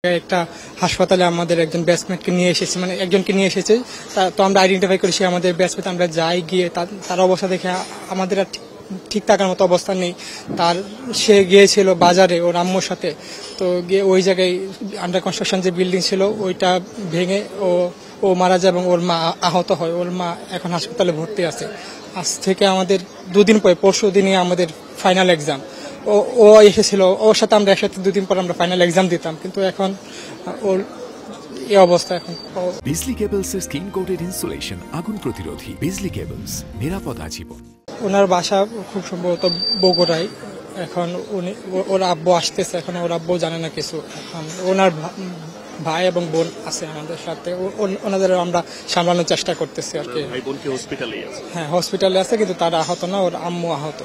একটা হাসপাতালে আমাদের একজন ব্যাচমেটকে নিয়ে এসেছে, মানে একজনকে নিয়ে এসেছে। তো আমরা আইডেন্টিফাই করি সে আমাদের ব্যাচমেট। আমরা যাই, গিয়ে তার অবস্থা দেখে আমাদের আর ঠিক থাকার মতো অবস্থা নেই। সে গিয়েছিল বাজারে ওর আম্মুর সাথে। তো গিয়ে ওই জায়গায় আন্ডার কনস্ট্রাকশন যে বিল্ডিং ছিল ওইটা ভেঙে ও মারা যায় এবং ওর মা আহত হয়। ওর মা এখন হাসপাতালে ভর্তি আছে। আজ থেকে আমাদের দুদিন পরে, পরশু দিনই আমাদের ফাইনাল এক্সাম। ও এসেছিল, ওর সাথে আমরা একসাথে দুদিন পর আমরা ফাইনাল এক্সাম দিতাম, কিন্তু এখন ওর এই অবস্থা। এখন বিজলি কেবলস এর স্কিন কোটেড ইনসুলেশন আগুন প্রতিরোধী। বিজলি কেবলস, নিরাপদ আজীবন। ওনার বাসা খুব সম্ভবত বগুড়ায়। এখন ওর আব্বু আসতেছে, এখন ওর আব্বু জানে না কিছু। এখন ওনার ভাই এবং বোন আছে আমাদের সাথে, ওনাদের আমরা সামলানোর চেষ্টা করতেছি আর কি। ভাই বোন কি হসপিটালে আছে? হ্যাঁ, হসপিটালে আছে, কিন্তু তারা আহত না, ওর আম্মু আহত।